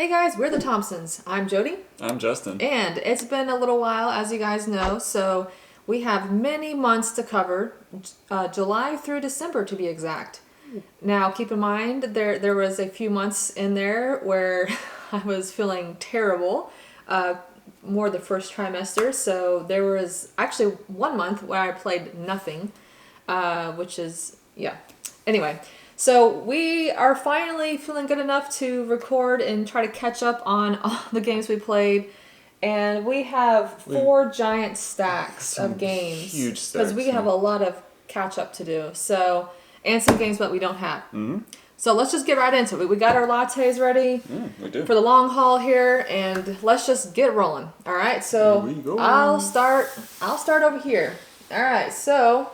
Hey guys, we're the Thompsons. I'm Jody. I'm Justin. And it's been a little while, as you guys know, so we have many months to cover, July through December to be exact. Now, keep in mind, there was a few months in there where I was feeling terrible, more the first trimester, so there was actually 1 month where I played nothing, which is, yeah. Anyway. So we are finally feeling good enough to record and try to catch up on all the games we played. And we have four giant stacks of games. Huge stacks. Because we have a lot of catch up to do. So, and some games that we don't have. Mm-hmm. So let's just get right into it. We got our lattes ready we do. for the long haul here, and let's just get rolling. All right. So Here we go. I'll start over here. All right. So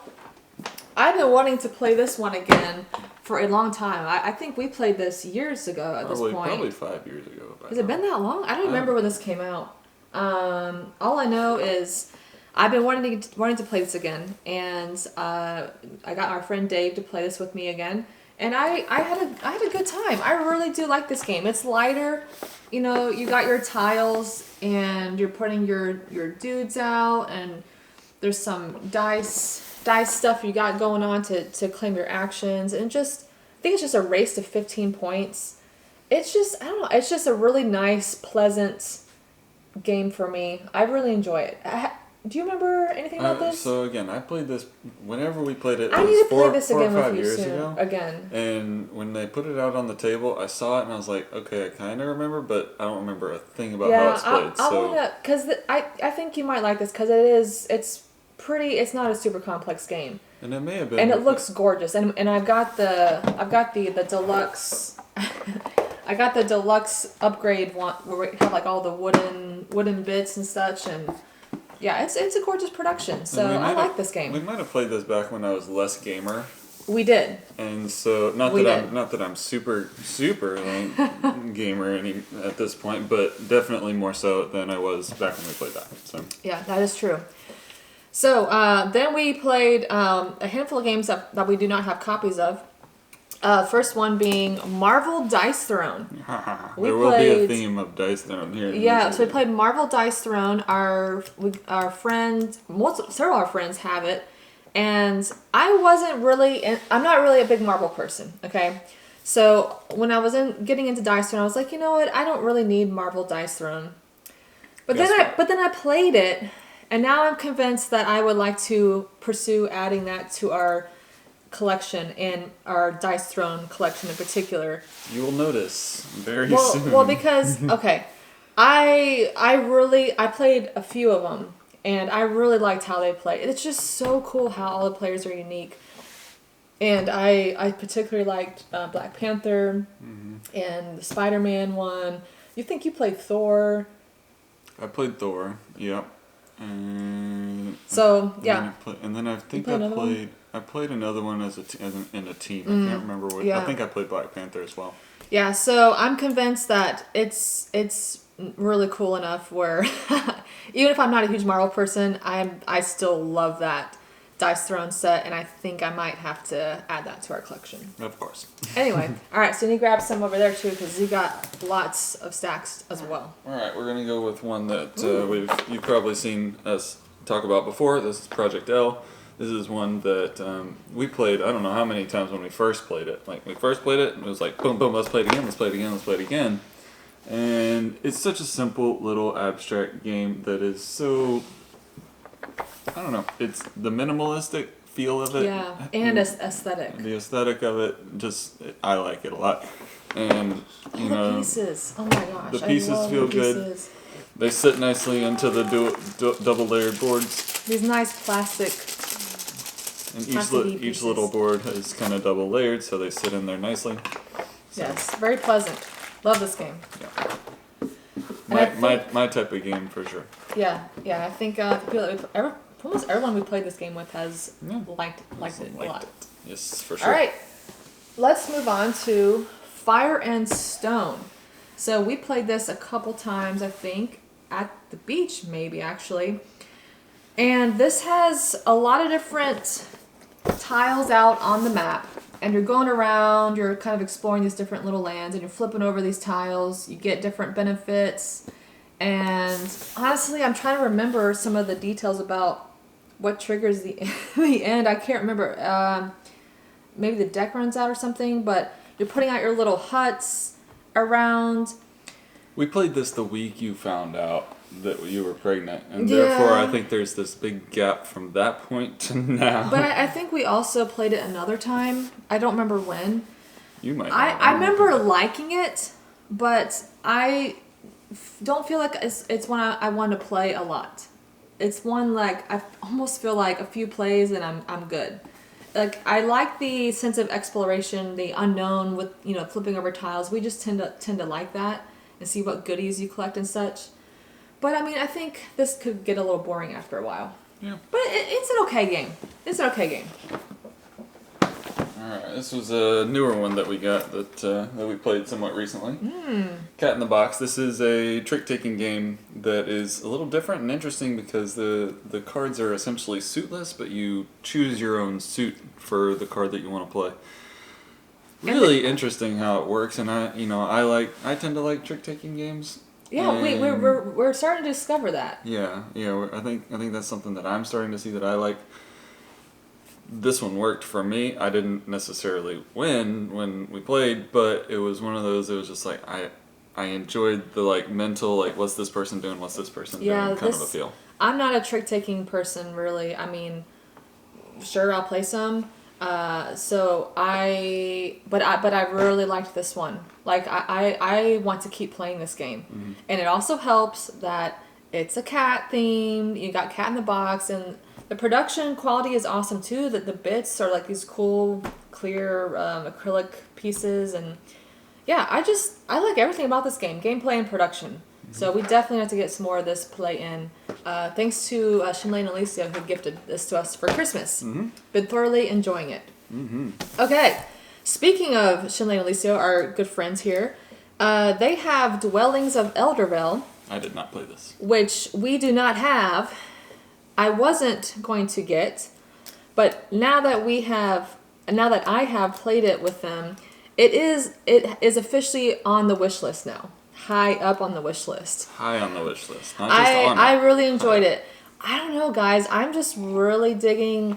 I've been wanting to play this one again for a long time. I think we played this years ago at this point. Probably 5 years ago. Has it been that long? I don't remember when this came out. All I know is I've been wanting to play this again, and I got our friend Dave to play this with me again, and I had a good time. I really do like this game. It's lighter. You know, you got your tiles, and you're putting your dudes out, and there's some dice stuff you got going on to claim your actions, and just I think it's just a race to 15 points. It's just, I don't know, it's just a really nice, pleasant game for me. I really enjoy it. Do you remember anything about this? So again, I played this whenever we played it. I need to play this again with you years soon. Ago. Again. And when they put it out on the table, I saw it and I was like, okay, I kind of remember, but I don't remember a thing about how it's played. Because I think you might like this because it's not a super complex game. And it may have been. And it looks gorgeous. And I've got the deluxe. I got the deluxe upgrade one where we have like all the wooden bits and such, and yeah, it's a gorgeous production. So I like this game. We might have played this back when I was less gamer. We did. And so not that I'm super gamer at this point, but definitely more so than I was back when we played that. So yeah, that is true. So then we played a handful of games that we do not have copies of. First one being Marvel Dice Throne. There will be a theme of Dice Throne here. Yeah, so we played Marvel Dice Throne. Our friend, several of our friends have it, and I'm not really a big Marvel person. Okay, so when I was getting into Dice Throne, I was like, you know what, I don't really need Marvel Dice Throne. But then I played it. And now I'm convinced that I would like to pursue adding that to our collection, and our Dice Throne collection in particular. You will notice very soon. Well, because, okay, I played a few of them, and I really liked how they play. It's just so cool how all the players are unique. And I particularly liked Black Panther and the Spider-Man one. You think you played Thor? I played Thor, yep. So yeah, and then I think I played another one in a team. I can't remember what. Yeah. I think I played Black Panther as well. Yeah, so I'm convinced that it's really cool enough where even if I'm not a huge Marvel person, I still love that Dice Throne set, and I think I might have to add that to our collection. Of course. Anyway, all right, so you grab some over there too, because you got lots of stacks as well. All right, we're gonna go with one that you've probably seen us talk about before. This is Project L. This is one that we played. I don't know how many times when we first played it. Like we first played it, and it was like boom, boom, let's play it again, let's play it again, let's play it again. And it's such a simple little abstract game that is so. I don't know. It's the minimalistic feel of it. Yeah, and aesthetic. The aesthetic of it, I like it a lot. And the pieces. Oh my gosh. The pieces feel good. They sit nicely into the double layered boards. These nice plastic. And each little board is kind of double layered, so they sit in there nicely. So. Yes, very pleasant. Love this game. Yeah. My type of game for sure. Yeah. I think almost everyone we played this game with has liked it a lot. Yes, for sure. All right, let's move on to Fire and Stone. So we played this a couple times, I think, at the beach, maybe actually. And this has a lot of different tiles out on the map. and you're going around, you're kind of exploring these different little lands, and you're flipping over these tiles. You get different benefits. And honestly, I'm trying to remember some of the details about what triggers the end. I can't remember. Maybe the deck runs out or something, but you're putting out your little huts around. We played this the week you found out that you were pregnant, and therefore I think there's this big gap from that point to now. But I think we also played it another time. I don't remember when. You might. I remember liking it, but I don't feel like it's one I want to play a lot. It's one like I almost feel like a few plays and I'm good. Like I like the sense of exploration, the unknown with flipping over tiles. We just tend to like that and see what goodies you collect and such. But I mean, I think this could get a little boring after a while. Yeah. But it's an okay game. It's an okay game. Alright, this was a newer one that we got that we played somewhat recently. Cat in the Box. This is a trick-taking game that is a little different and interesting because the cards are essentially suitless, but you choose your own suit for the card that you want to play. Really interesting how it works, and I tend to like trick-taking games. Yeah, we're starting to discover that. Yeah. I think that's something that I'm starting to see that I like. This one worked for me. I didn't necessarily win when we played, but it was one of those. It was just like I enjoyed the mental what's this person doing, what's this person doing kind of a feel. I'm not a trick taking person really. I mean, sure I'll play some. But I really liked this one. I want to keep playing this game, and it also helps that it's a cat theme. You got Cat in the Box and. The production quality is awesome too. That the bits are like these cool, clear acrylic pieces, and yeah, I like everything about this game, gameplay and production. So we definitely have to get some more of this play in. Thanks to Shinley and Alicia who gifted this to us for Christmas. Been thoroughly enjoying it. Okay, speaking of Shinley and Alicia, our good friends here, they have Dwellings of Eldervale. I did not play this, which we do not have. I wasn't going to get, but now that I have played it with them, it is officially on the wish list now. High up on the wish list. High on the wish list. Not just on it. I really enjoyed it. I don't know, guys. I'm just really digging,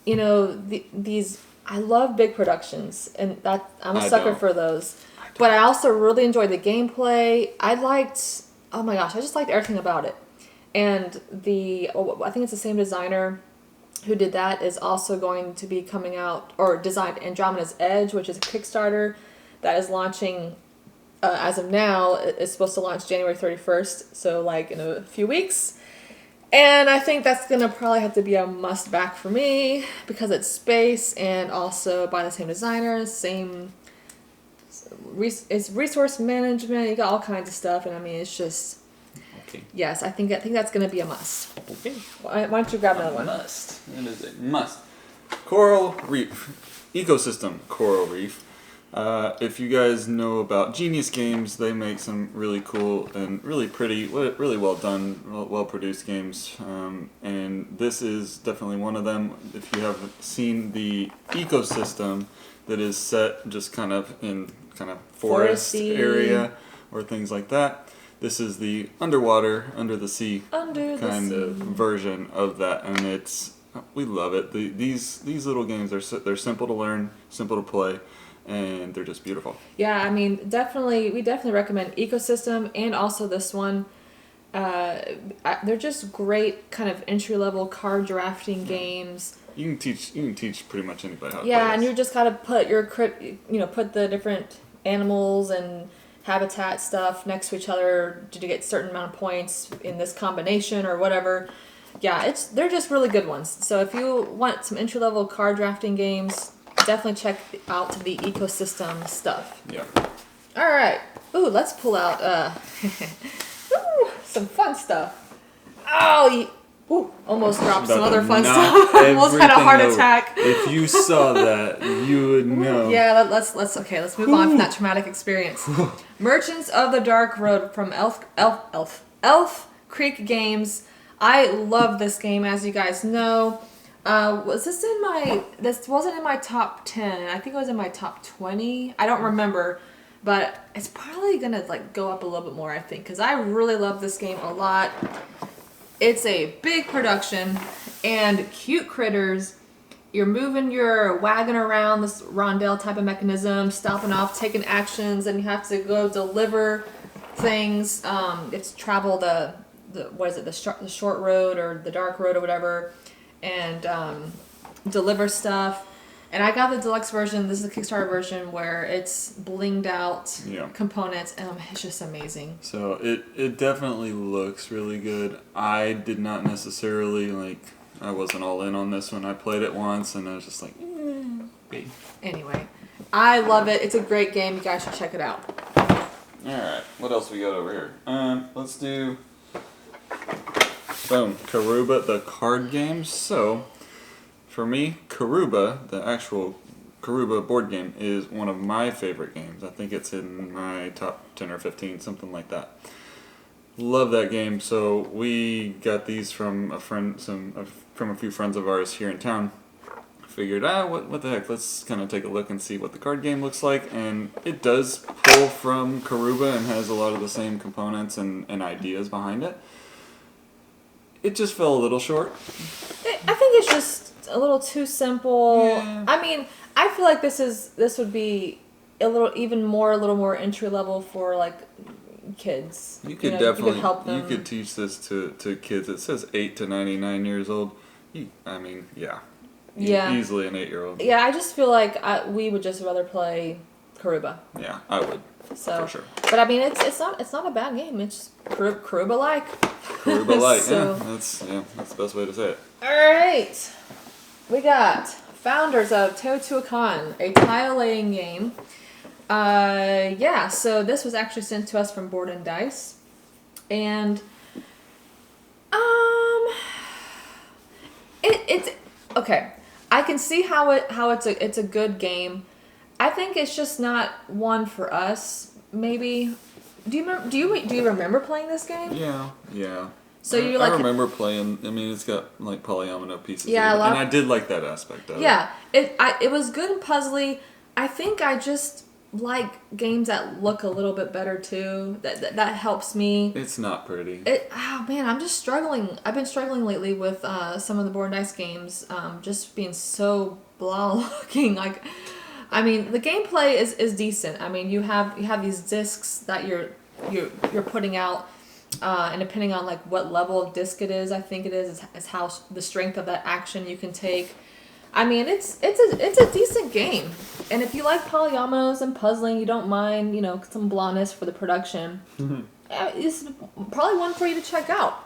these. I love big productions, and I'm a sucker for those. But I also really enjoyed the gameplay. Oh my gosh, I just liked everything about it. And I think it's the same designer who did that is also going to be coming out or designed Andromeda's Edge, which is a Kickstarter that is launching as of now. It's supposed to launch January 31st, so in a few weeks. And I think that's going to probably have to be a must back for me because it's space and also by the same designer, it's resource management. You got all kinds of stuff, and I mean it's just. Yes, I think that's going to be a must. Okay. Why don't you grab another one? Must. It is a must. Coral Reef. Ecosystem Coral Reef. If you guys know about Genius Games, they make some really cool and really pretty, really well done, well produced games. And this is definitely one of them. If you have seen the ecosystem that is set just kind of in forest Foresty area or things like that. This is the underwater, under the sea kind of version of that, and we love it. These little games they're simple to learn, simple to play, and they're just beautiful. Yeah, I mean, we definitely recommend Ecosystem and also this one. They're just great kind of entry level card drafting games. You can teach pretty much anybody how to play this. And you just gotta put put the different animals and habitat stuff next to each other to get a certain amount of points in this combination or whatever. Yeah, they're just really good ones. So if you want some entry-level card drafting games, definitely check out the Ecosystem stuff. Yeah. All right. Ooh, let's pull out some fun stuff. Oh, almost dropped some other fun stuff. Almost had a heart attack. If you saw that, you would know. Yeah, let's move on from that traumatic experience. Merchants of the Dark Road from Elf Creek Games. I love this game, as you guys know. Was this in my? This wasn't in my top 10. I think it was in my top 20. I don't remember, but it's probably gonna like go up a little bit more. I think because I really love this game a lot. It's a big production and cute critters. You're moving your wagon around this rondelle type of mechanism, stopping off, taking actions, and you have to go deliver things. It's travel the what is it, the short road or the dark road or whatever, and deliver stuff. And I got the deluxe version. This is the Kickstarter version where it's blinged out components, and it's just amazing. So it definitely looks really good. I did not necessarily I wasn't all in on this one. I played it once and I was just like, Anyway, I love it. It's a great game. You guys should check it out. Alright, what else we got over here? Let's do boom, Karuba the card game. So for me, Karuba, the actual Karuba board game, is one of my favorite games. I think it's in my top 10 or 15, something like that. Love that game. So we got these from from a few friends of ours here in town. Figured, what the heck, let's kind of take a look and see what the card game looks like. And it does pull from Karuba and has a lot of the same components and ideas behind it. It just fell a little short. I think it's just a little too simple. Yeah. I mean, I feel like this would be a little more entry level for like kids. You could you could help them. You could teach this to kids. It says 8 to 99 years old. Easily an 8-year-old. Yeah, I just feel like we would just rather play Karuba. Yeah, I would. So, for sure. But I mean, it's not a bad game. It's Karuba like. Karuba like. So, that's the best way to say it. All right, we got Founders of Teotihuacan, a tile laying game. So this was actually sent to us from Board and Dice, and it's okay. I can see how it's a good game. I think it's just not one for us. Maybe. Do you remember playing this game? Yeah. So I remember playing. I mean, it's got like polyomino pieces. Yeah, and I did like that aspect of it. Yeah, it was good and puzzly. I think I just like games that look a little bit better too. That helps me. It's not pretty. I'm just struggling. I've been struggling lately with some of the Board and Dice games, just being so blah looking. Like, I mean, the gameplay is decent. I mean, you have these discs that you're putting out, and depending on like what level of disc it is, I think it is how the strength of that action you can take. I mean, it's a decent game, and if you like polyominoes and puzzling, you don't mind, some blondness for the production. It's probably one for you to check out.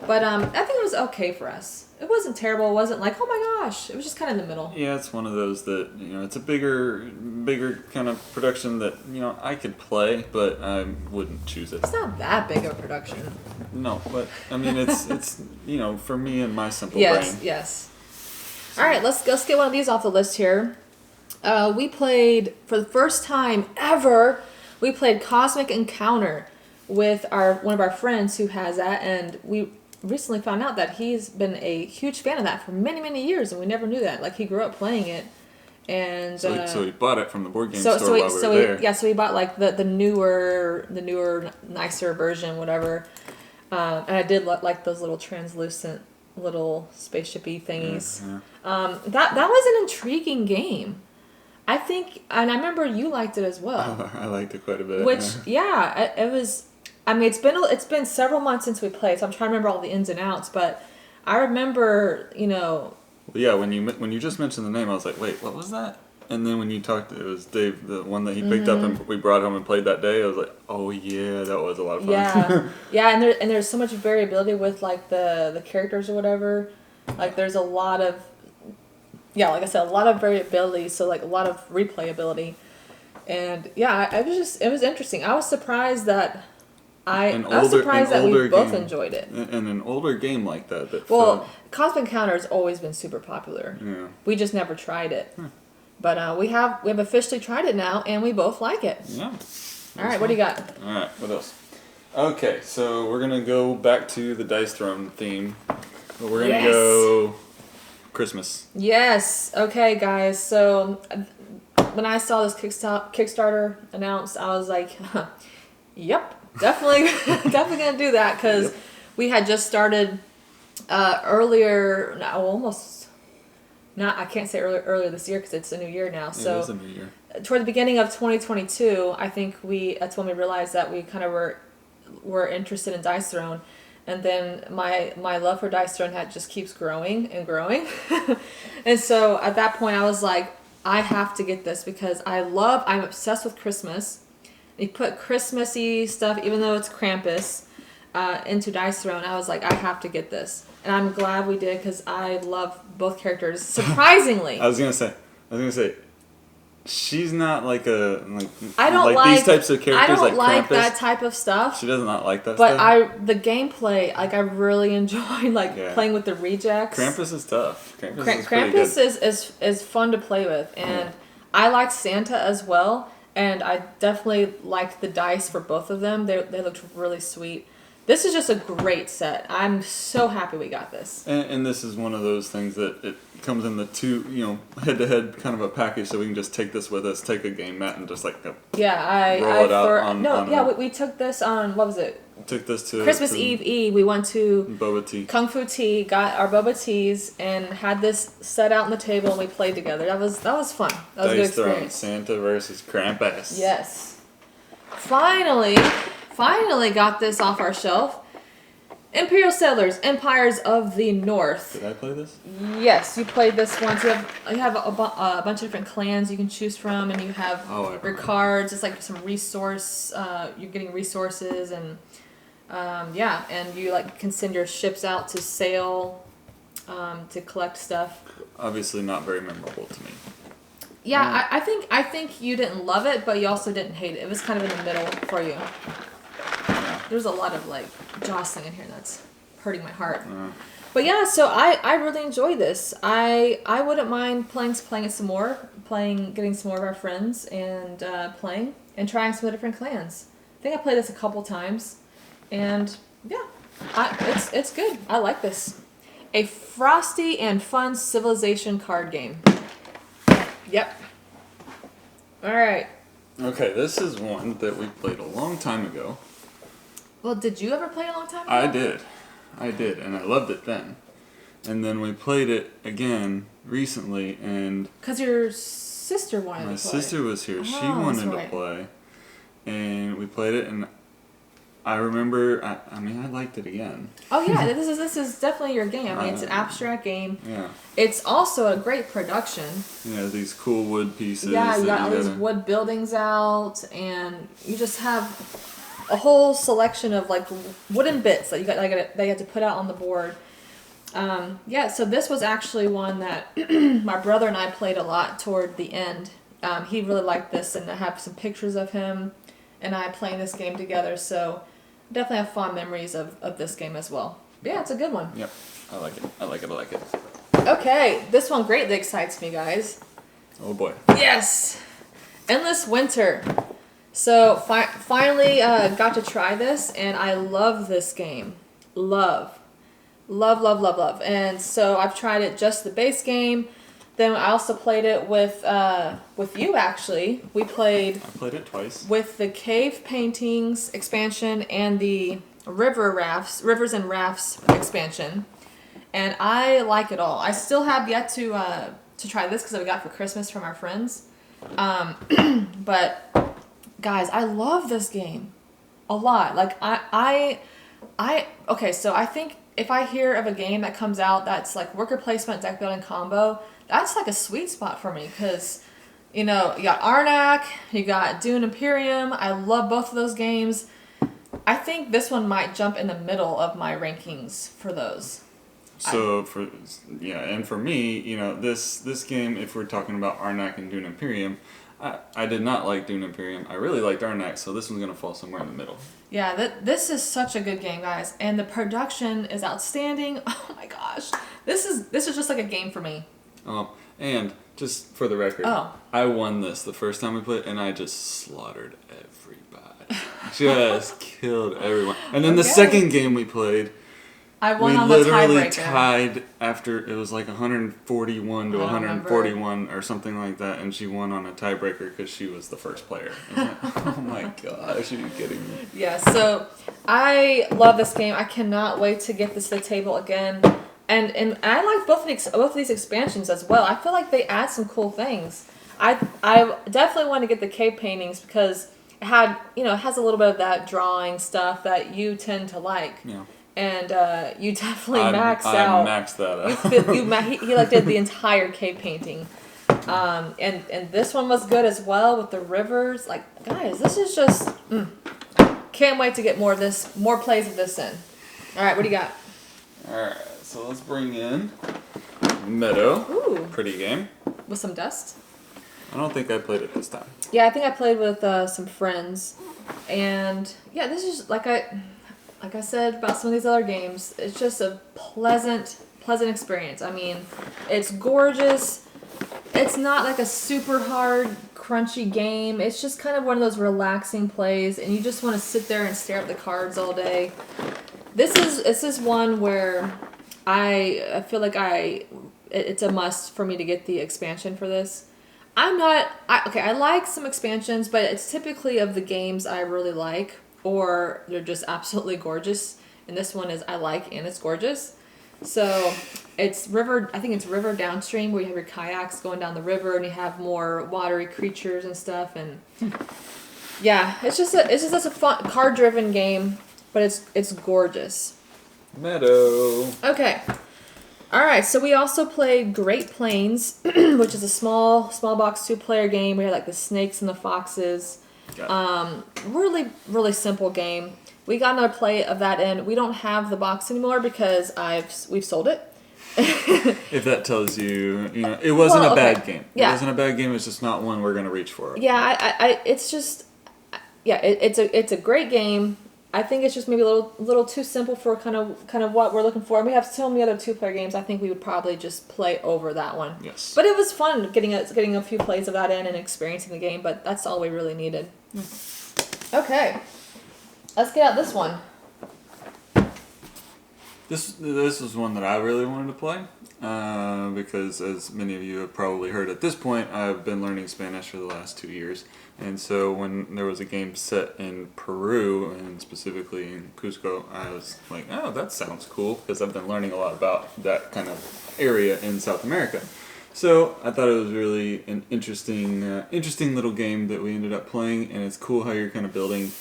But I think it was okay for us. It wasn't terrible. It wasn't like, oh my gosh. It was just kind of in the middle. Yeah, it's one of those that it's a bigger kind of production that I could play, but I wouldn't choose it. It's not that big of a production. No, but I mean, it's for me and my simple brain. Yes. All right, let's get one of these off the list here. We played, for the first time ever, we played Cosmic Encounter with one of our friends who has that, and we recently found out that he's been a huge fan of that for many, many years, and we never knew that. Like, he grew up playing it, and so he bought it from the board game store while we were there. So he bought like the newer, nicer version, whatever. And I did like those little translucent little spaceshipy thingies. Yeah. That was an intriguing game. I think, and I remember you liked it as well. I liked it quite a bit. Which, it was. I mean, it's been several months since we played, so I'm trying to remember all the ins and outs. But I remember, Well, yeah, when you just mentioned the name, I was like, wait, what was that? And then when you talked, it was Dave, the one that he picked up and we brought home and played that day. I was like, oh yeah, that was a lot of fun. Yeah, and there's so much variability with like the characters or whatever. Like there's a lot of, like I said, a lot of variability. So like a lot of replayability, and it was interesting. I was surprised that I was surprised that we both enjoyed it. And an older game like that. Cosmic Encounter has always been super popular. Yeah. We just never tried it. But we have officially tried it now, and we both like it. Yeah. All right, what do you got? All right, what else? Okay, so we're going to go back to the Dice Throne theme. We're going to go Christmas. Yes. Okay, guys. So when I saw this Kickstarter announced, I was like, "Yep, definitely, definitely gonna do that," because Yep. we had just started earlier. No, almost not. I can't say earlier this year because it's a new year now. So It is a new year. toward the beginning of 2022, I think that's when we realized that we kind of were interested in Dice Throne, and then my love for Dice Throne just keeps growing and growing, and so at that point I was like, I have to get this because I'm obsessed with Christmas. You put Christmassy stuff, even though it's Krampus, into Dice Throne. I was like, I have to get this, and I'm glad we did because I love both characters. Surprisingly, I was gonna say, she's not like I don't these types of characters I don't like Krampus. that type of stuff. She does not like that But stuff. the gameplay, like I really enjoy Yeah. playing with the rejects. Krampus is tough. Krampus is pretty Krampus good. is fun to play with, and I like Santa as well, and I definitely liked the dice for both of them. They looked really sweet. This is just a great set. I'm so happy we got this. And this is one of those things that it comes in the two, head-to-head kind of a package, so we can just take this with us, take a game mat, and just like Yeah, roll it out on we took this on, what was it? took this to Christmas Eve. We went to Boba Tea. Kung Fu Tea, got our boba teas, and had this set out on the table, and we played together. That was fun. That was a good Dice Throne, experience. Santa versus Krampus. Yes. Finally got this off our shelf. Imperial Settlers, Empires of the North. Did I play this? Yes, you played this once. You have a bunch of different clans you can choose from, and you have your cards. It's like some resource. You're getting resources, and and you can send your ships out to sail, to collect stuff. Obviously, not very memorable to me. Yeah, I think you didn't love it, but you also didn't hate it. It was kind of in the middle for you. Yeah. There's a lot of jostling in here that's hurting my heart. But yeah, so I really enjoy this. I wouldn't mind playing it some more, getting some more of our friends and playing and trying some of the different clans. I think I played this a couple times, and yeah, it's good. I like this. A frosty and fun civilization card game. Yep. All right. Okay, this is one that we played a long time ago. Well, did you ever play a long time ago? I did, and I loved it then. And then we played it again recently, and Because your sister wanted to play. my sister was here. She Oh, wanted that's to right. play, and we played it, and I remember. I liked it again. Oh yeah, this is definitely your game. I mean, it's an abstract game. Yeah. It's also a great production. These cool wood pieces. Yeah, you that got all these gotta- wood buildings out, and you just have a whole selection of wooden bits that that you have to put out on the board. So this was actually one that my brother and I played a lot toward the end. He really liked this, and I have some pictures of him and I playing this game together. So definitely have fond memories of this game as well. But yeah, it's a good one. Yep. I like it. Okay, this one greatly excites me, guys. Oh boy. Yes! Endless Winter. So finally got to try this, and I love this game. Love. And so I've tried it just the base game. Then I also played it with you, actually. I played it twice. with the Cave Paintings expansion and the Rivers and Rafts expansion. And I like it all. I still have yet to try this because I got it for Christmas from our friends. But guys, I love this game a lot. Okay, so I think if I hear of a game that comes out that's like worker placement, deck building combo, that's like a sweet spot for me because, you got Arnak, you got Dune Imperium. I love both of those games. I think this one might jump in the middle of my rankings for those. So for me, this game, if we're talking about Arnak and Dune Imperium, I did not like Dune Imperium. I really liked Arnak, so this one's gonna fall somewhere in the middle. Yeah, this is such a good game, guys, and the production is outstanding. Oh my gosh, this is just like a game for me. Oh, and just for the record, I won this the first time we played, and I just slaughtered everybody. Just killed everyone. And then the second game we played, I won We on the literally tiebreaker. tied after it was like 141 to I don't 141 or something like that, and she won on a tiebreaker because she was the first player. I was like, oh my gosh, are you kidding me? Yeah, so I love this game. I cannot wait to get this to the table again. And I like both of these expansions as well. I feel like they add some cool things. I definitely want to get the cave paintings because it has a little bit of that drawing stuff that you tend to like. Yeah. And you definitely I out. maxed that out. He like did the entire cave painting. And this one was good as well with the rivers. Like, guys, this is just can't wait to get more plays of this in. All right, what do you got? All right, so let's bring in Meadow. Ooh, Pretty game. with some dust. I don't think I played it this time. Yeah, I think I played with some friends, and yeah, this is like I said about some of these other games. It's just a pleasant experience. I mean, it's gorgeous. It's not like a super hard, crunchy game. It's just kind of one of those relaxing plays, and you just want to sit there and stare at the cards all day. This is one where I feel like it's a must for me to get the expansion for this. I like some expansions, but it's typically of the games I really like, or they're just absolutely gorgeous. And this one is I like and it's gorgeous. So it's river. I think it's river downstream where you have your kayaks going down the river and you have more watery creatures and stuff. And yeah, it's just a fun card driven game, but it's gorgeous. Meadow. Okay. All right, so we also played Great Plains, which is a small box 2-player game. We had like the snakes and the foxes. Really, really simple game. We got another play of that in. We don't have the box anymore because we've sold it. If that tells you, it wasn't a bad game. Yeah. It wasn't a bad game. It's just not one we're gonna reach for. Yeah, it's just, it's a great game. I think it's just maybe a little too simple for kind of what we're looking for. And we have so many other 2-player games. I think we would probably just play over that one. Yes. But it was fun getting a few plays of that in and experiencing the game. But that's all we really needed. Okay, let's get out this one. This was one that I really wanted to play because, as many of you have probably heard at this point, I've been learning Spanish for the last 2 years. And so when there was a game set in Peru, and specifically in Cusco, I was like, oh, that sounds cool, because I've been learning a lot about that kind of area in South America. So I thought it was really an interesting little game that we ended up playing, and it's cool how you're kind of building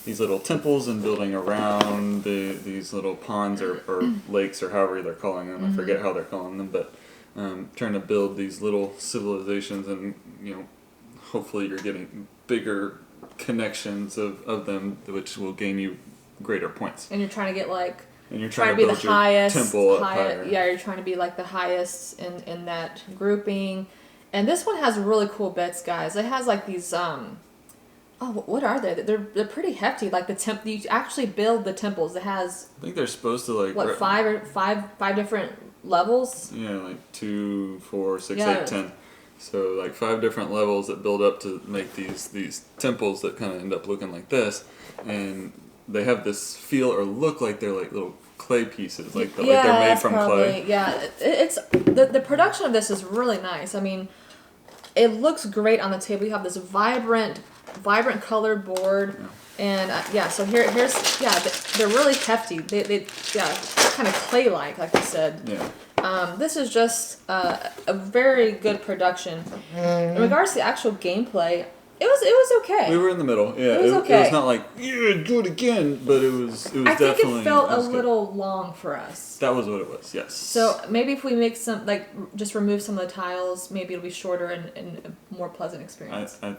these little temples and building around these little ponds or lakes or however they're calling them. I forget how they're calling them, but trying to build these little civilizations, and hopefully you're getting bigger connections of them, which will gain you greater points. And you're trying to get And you're trying to be build the your highest. temple up higher. Yeah, you're trying to be like the highest in that grouping. And this one has really cool bits, guys. It has like these what are they? They're pretty hefty. Like you actually build the temples. It has I think they're supposed to five different levels. Yeah, like 2, 4, 6, Yeah. 8, 10. So like 5 different levels that build up to make these temples that kind of end up looking like this, and they have this feel or look like they're like little clay pieces, like they're made from clay. Yeah, it's the production of this is really nice. I mean, it looks great on the table. You have this vibrant colored board, and so here's they're really hefty. They kind of clay like you said. Yeah. This is just a very good production. In regards to the actual gameplay, it was okay. We were in the middle. Yeah, It was okay. It was not like do it again, but it was I think definitely. it felt a good. little long for us. That was what it was. Yes. So maybe if we make some just remove some of the tiles, maybe it'll be shorter and a more pleasant experience. I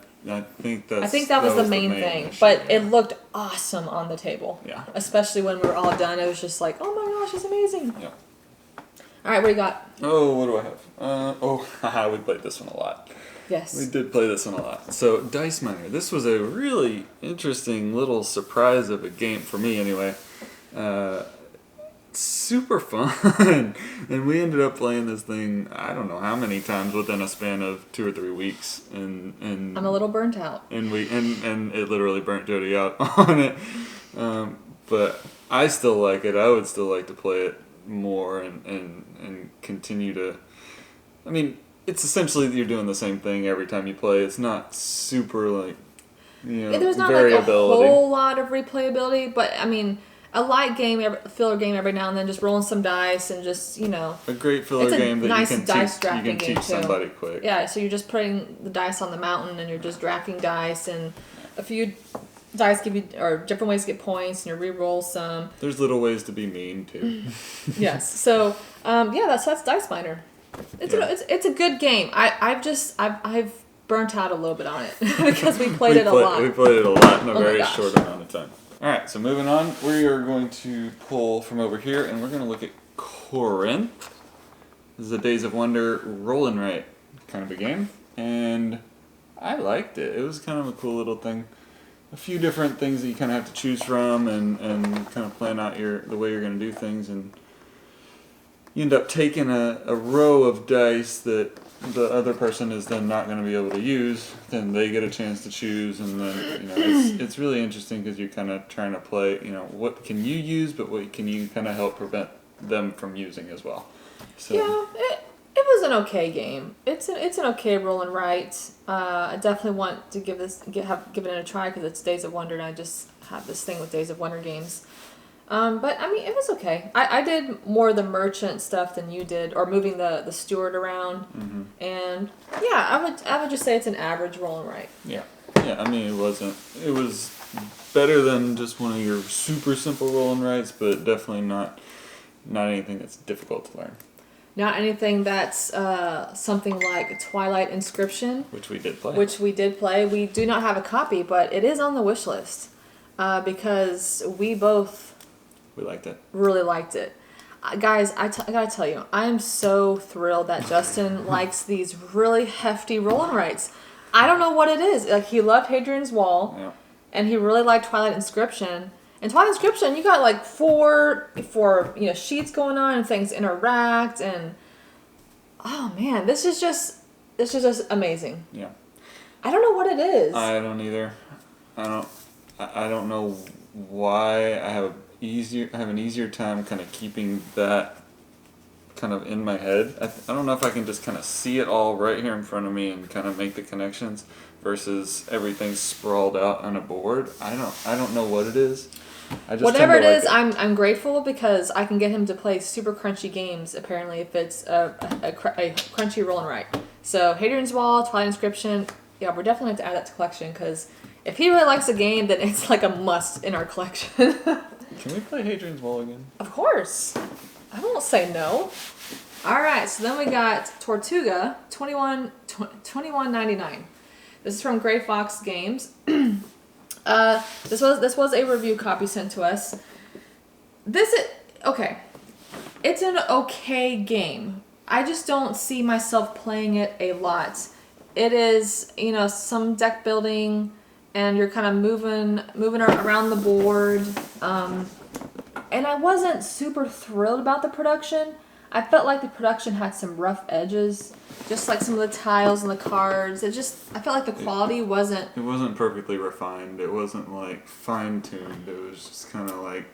think that was the main thing, issue, but yeah. it looked awesome on the table. Yeah. Especially when we were all done, it was just like, oh my gosh, it's amazing. Yeah. All right, what do you got? Oh, what do I have? We played this one a lot. Yes. We did play this one a lot. So, Dice Miner. This was a really interesting little surprise of a game, for me anyway. Super fun. And we ended up playing this thing, I don't know how many times within a span of 2 or 3 weeks. And I'm a little burnt out. And it literally burnt Jody out on it. but I still like it. I would still like to play it more and continue to. I mean, it's essentially you're doing the same thing every time you play. It's not super like, There's not like a whole lot of replayability, but I mean, a light game, filler game every now and then, just rolling some dice and just a great filler game that nice you can dice teach, drafting game somebody quick. Yeah, so you're just putting the dice on the mountain and you're just drafting dice, and a few dice give you or different ways to get points, and you re-roll some. There's little ways to be mean too. Yes, so that's Dice Miner. It's a good game. I've burnt out a little bit on it because we played it a lot. We played it a lot in a very gosh. short amount of time. Alright, so moving on, we are going to pull from over here and we're going to look at Corinth. This is a Days of Wonder roll and write kind of a game, and I liked it. It was kind of a cool little thing. A few different things that you kind of have to choose from and kind of plan out the way you're going to do things, and you end up taking a row of dice that the other person is then not going to be able to use. Then they get a chance to choose, and then it's really interesting because you're kind of trying to play. What can you use, but what can you kind of help prevent them from using as well. So it was an okay game. It's an okay roll and write. I definitely want to give it a try because it's Days of Wonder, and I just have this thing with Days of Wonder games. But I mean, it was okay. I did more of the merchant stuff than you did, or moving the steward around. Mm-hmm. And yeah, I would just say it's an average roll and write. Yeah. I mean, it was better than just one of your super simple roll and writes, but definitely not anything that's difficult to learn. Not anything that's something like Twilight Inscription, which we did play. We do not have a copy, but it is on the wish list because we both. We liked it. Really liked it. Guys, I gotta tell you, I am so thrilled that Justin likes these really hefty roll and writes. I don't know what it is. Like, he loved Hadrian's Wall, and he really liked Twilight Inscription. And Twilight Inscription, you got like four sheets going on, and things interact, and oh man, this is just amazing. Yeah. I don't know what it is. I don't either. I don't know why I have an easier time kind of keeping that kind of in my head. I don't know if I can just kind of see it all right here in front of me and kind of make the connections versus everything sprawled out on a board. I don't know what it is. Whatever it is, I'm grateful because I can get him to play super crunchy games, apparently, if it's a crunchy roll and write. So Hadrian's Wall, Twilight Inscription, we're definitely going to add that to collection because if he really likes a game, then it's like a must in our collection. Can we play Hadrian's Wall again? Of course. I won't say no. Alright, so then we got Tortuga, $21.99. This is from Gray Fox Games. This was a review copy sent to us. Okay. It's an okay game. I just don't see myself playing it a lot. It is, some deck building, and you're kind of moving around the board. And I wasn't super thrilled about the production. I felt like the production had some rough edges, just like some of the tiles and the cards. I felt like the quality wasn't. It wasn't perfectly refined. It wasn't like fine-tuned. It was just kind of like,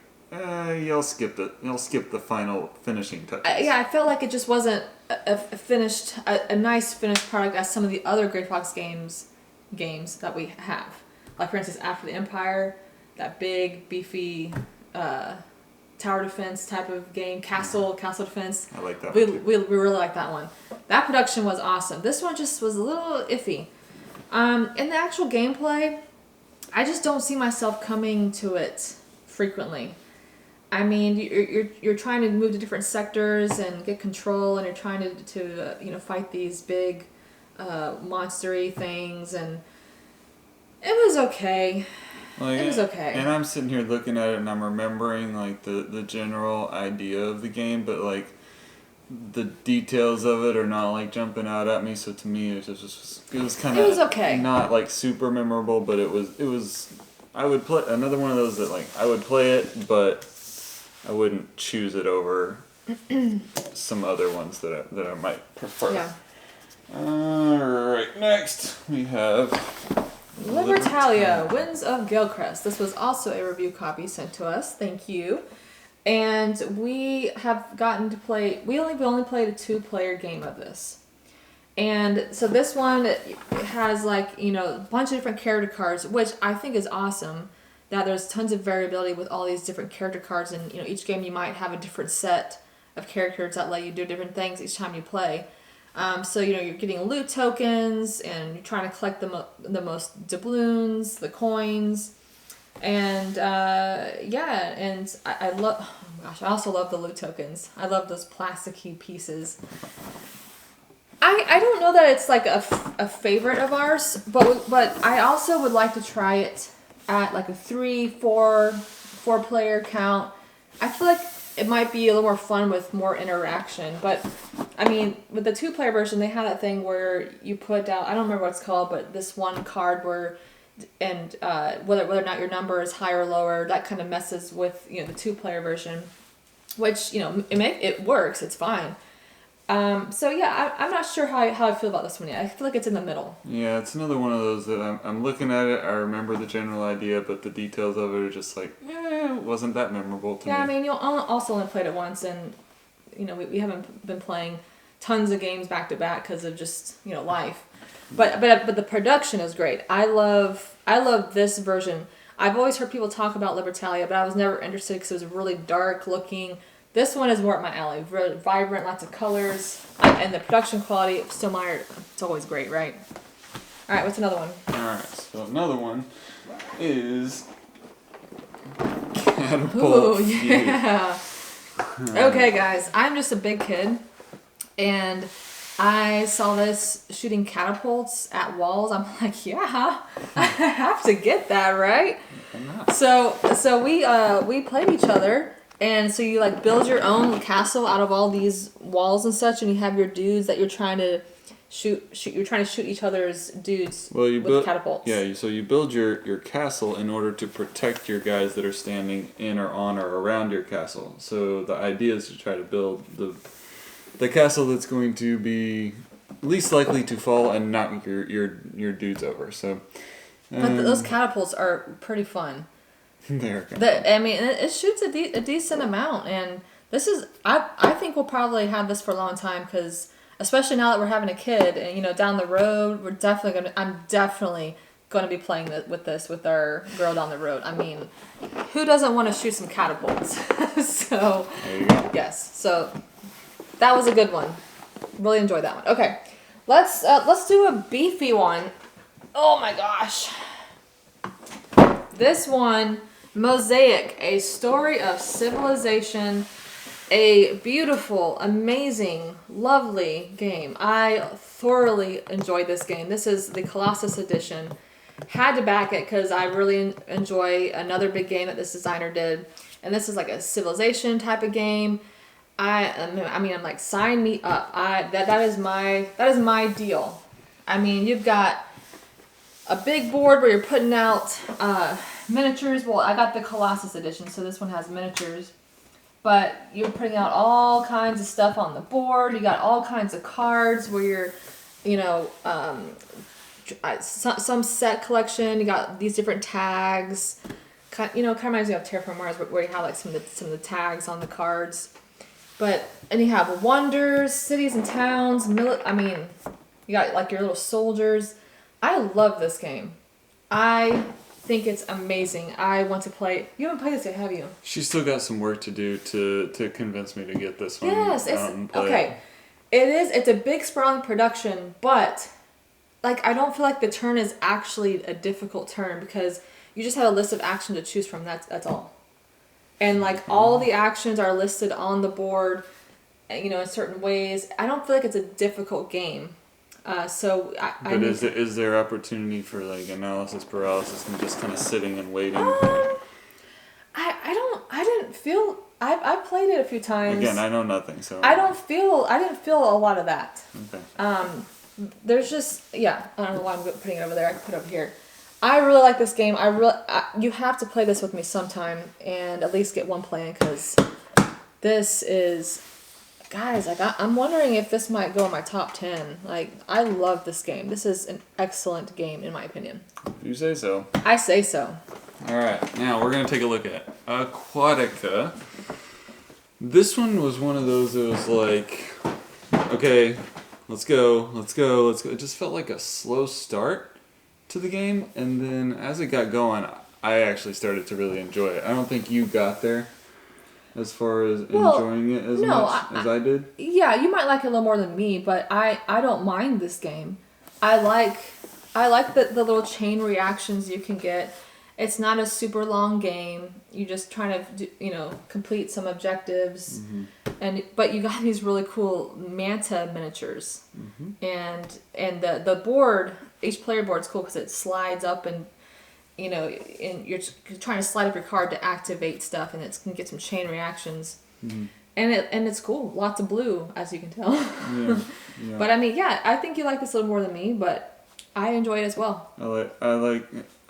you'll skip the final finishing touches. I felt like it just wasn't a nice finished product as some of the other Gray Fox games that we have. Like, for instance, After the Empire, that big, beefy tower defense type of game, castle defense. I like that one. We really like that one. That production was awesome. This one just was a little iffy. In the actual gameplay, I just don't see myself coming to it frequently. I mean, you're trying to move to different sectors and get control, and you're trying to fight these big monstery things, and it was okay. It was okay. And I'm sitting here looking at it, and I'm remembering like the general idea of the game, but like the details of it are not like jumping out at me. So to me, it was kind of okay. Not like super memorable, but it was. I would play another one of those that like I would play it, but I wouldn't choose it over some other ones that I might prefer. Yeah. All right. Next we have Libertalia, Winds of Galecrest. This was also a review copy sent to us. Thank you. And we have gotten to play. We've only played a 2-player game of this. And so this one has a bunch of different character cards, which I think is awesome. That there's tons of variability with all these different character cards, and each game you might have a different set of characters that let you do different things each time you play. So you're getting loot tokens, and you're trying to collect the most doubloons, the coins, and and I love. Oh my gosh, I also love the loot tokens. I love those plasticky pieces. I don't know that it's like a favorite of ours, but I also would like to try it at like a 3-4 player count. I feel like it might be a little more fun with more interaction. But I mean, with the 2-player version, they have that thing where you put out, I don't remember what it's called, but this one card where, and whether or not your number is higher or lower, that kind of messes with the 2-player version, which it works, it's fine. So yeah, I'm not sure how I feel about this one yet. I feel like it's in the middle. Yeah, it's another one of those that I'm looking at it. I remember the general idea, but the details of it are just like, it wasn't that memorable to me. Yeah, I mean, you also only played it once, and we haven't been playing tons of games back to back because of just life. But the production is great. I love this version. I've always heard people talk about Libertalia, but I was never interested because it was really dark looking. This one is more up my alley. Really vibrant, lots of colors, and the production quality of Stonemaier, it's always great, right? All right, what's another one? All right, so another one is Catapult. Ooh, yeah. Okay, guys, I'm just a big kid, and I saw this shooting catapults at walls. I'm like, yeah, I have to get that, right? So we played each other. And so you build your own castle out of all these walls and such, and you have your dudes that you're trying to shoot. You're trying to shoot each other's dudes with catapults. Yeah, so you build your castle in order to protect your guys that are standing in or on or around your castle. So the idea is to try to build the castle that's going to be least likely to fall and knock your dudes over. So, but those catapults are pretty fun. I mean, it shoots a decent amount, and this is I think we'll probably have this for a long time because especially now that we're having a kid, and down the road I'm definitely gonna be playing this with our girl down the road. I mean, who doesn't want to shoot some catapults? So there you go. Yes, so that was a good one. Really enjoyed that one. Okay, let's do a beefy one. Oh my gosh, this one. Mosaic, A Story of Civilization, a beautiful, amazing, lovely game. I thoroughly enjoyed this game. This is the Colossus edition. Had to back it because I really enjoy another big game that this designer did, and this is like a civilization type of game. I'm like, sign me up. That is my deal. I mean, you've got a big board where you're putting out miniatures. Well, I got the Colossus edition, so this one has miniatures. But you're putting out all kinds of stuff on the board. You got all kinds of cards where you're, some set collection. You got these different tags. Kind of reminds me of Terraform Mars, where you have some of the tags on the cards. And you have wonders, cities and towns. You got your little soldiers. I love this game. I think it's amazing. I want to play. You haven't played this yet, have you? She's still got some work to do to convince me to get this one. Yes, okay. It is. It's a big sprawling production, but I don't feel like the turn is actually a difficult turn because you just have a list of actions to choose from. That's all. And all the actions are listed on the board, in certain ways. I don't feel like it's a difficult game. Is there opportunity for analysis paralysis and just kind of sitting and waiting? I didn't feel. I played it a few times. Again, I know nothing, so I didn't feel a lot of that. Okay. There's just I don't know why I'm putting it over there. I can put it over here. I really like this game. You have to play this with me sometime and at least get one play in because this is Guys, I'm wondering if this might go in my top 10. Like, I love this game. This is an excellent game, in my opinion. If you say so. I say so. All right, now we're gonna take a look at Aquatica. This one was one of those that was like, okay, let's go. It just felt like a slow start to the game, and then as it got going, I actually started to really enjoy it. I don't think you got there as far as enjoying it as much as I did. Yeah, you might like it a little more than me, but I don't mind this game. I like the little chain reactions you can get. It's not a super long game. You just trying to complete some objectives, but you got these really cool manta miniatures, and the board, each player board's cool because it slides up and and you're trying to slide up your card to activate stuff, and it can get some chain reactions, and it's cool. Lots of blue, as you can tell. Yeah. But I mean, I think you like this a little more than me, but I enjoy it as well.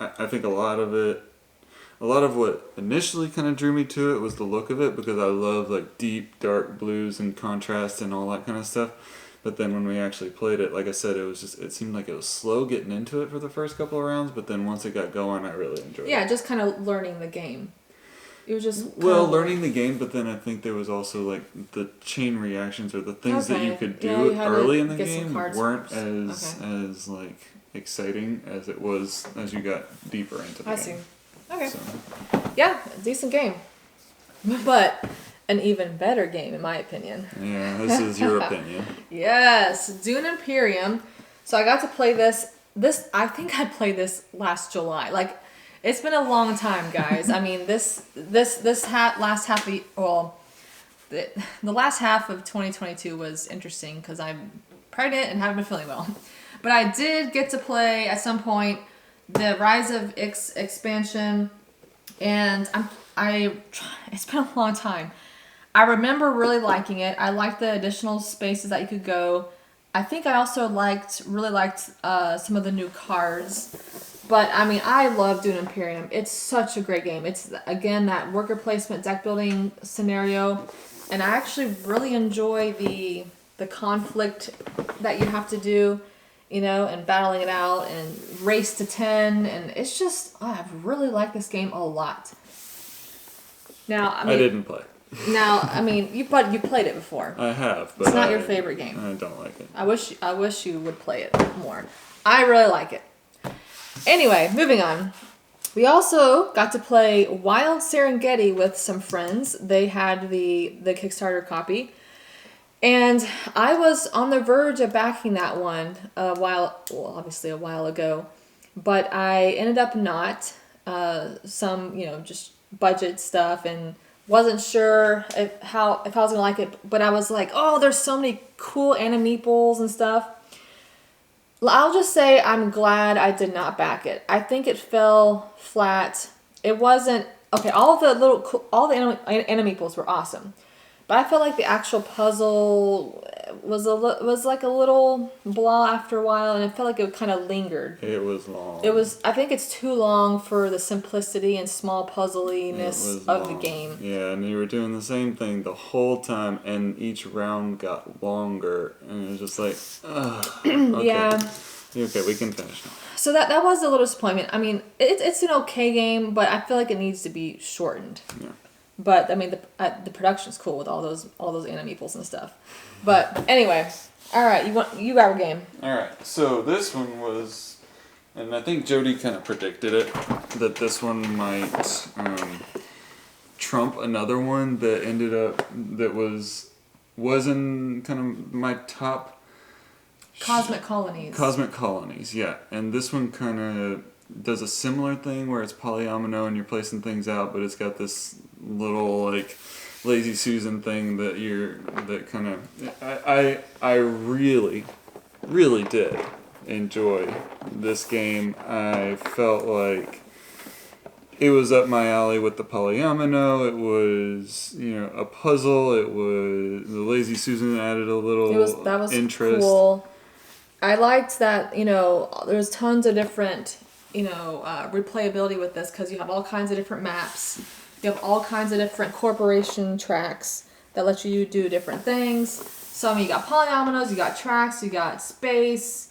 I think a lot of what initially kind of drew me to it was the look of it, because I love like deep dark blues and contrast and all that kind of stuff. But then when we actually played it, like I said, it seemed like it was slow getting into it for the first couple of rounds, but then once it got going, I really enjoyed it. Yeah, just kind of learning the game. It was just learning the game, but then I think there was also like the chain reactions or the things that you could do early in the game weren't as like exciting as it was as you got deeper into the game. I see. Okay. So. Yeah, decent game, but an even better game in my opinion. Yeah, this is your opinion. Yes, Dune Imperium. So I got to play this. I think I played this last July. Like, it's been a long time, guys. I mean, last half of the last half of 2022 was interesting because I'm pregnant and haven't been feeling well. But I did get to play at some point the Rise of X expansion, and it's been a long time. I remember really liking it. I liked the additional spaces that you could go. I think I also really liked some of the new cards. But I mean, I love Dune Imperium. It's such a great game. It's again that worker placement deck building scenario, and I actually really enjoy the conflict that you have to do, and battling it out and race to 10, and it's just I really like this game a lot. Now I didn't play. Now, I mean, you played it before. I have, but it's not your favorite game. I don't like it. I wish you would play it more. I really like it. Anyway, moving on. We also got to play Wild Serengeti with some friends. They had the Kickstarter copy, and I was on the verge of backing that one obviously a while ago, but I ended up not. Some just budget stuff, and wasn't sure if I was gonna like it, but I was like, oh, there's so many cool animeeples and stuff. I'll just say I'm glad I did not back it. I think it fell flat. It wasn't okay. All the animeeples were awesome, but I felt like the actual puzzle was like a little blah after a while, and it felt like it kind of lingered. It was long. I think it's too long for the simplicity and small puzzliness of the game. Yeah, and you were doing the same thing the whole time, and each round got longer, and it was just like, ugh. Okay. Yeah. Okay, we can finish now. So that was a little disappointment. I mean, it's an okay game, but I feel like it needs to be shortened. Yeah. But I mean, the production's cool with all those animeeples and stuff. But anyway, all right, you got a game. All right, so this one was, and I think Jody kind of predicted it, that this one might trump another one that ended up that was in kind of my top. Cosmic Colonies. Cosmic Colonies, yeah, and this one kind of does a similar thing where it's polyomino and you're placing things out, but it's got this little like Lazy Susan thing that kind of I really did enjoy this game. I felt like it was up my alley with the polyomino. It was a puzzle. It was the Lazy Susan added a little that was interest. Cool. I liked that there's tons of different replayability with this because you have all kinds of different maps. You have all kinds of different corporation tracks. that lets you do different things. So I mean, you got polyominoes, you got tracks, you got space,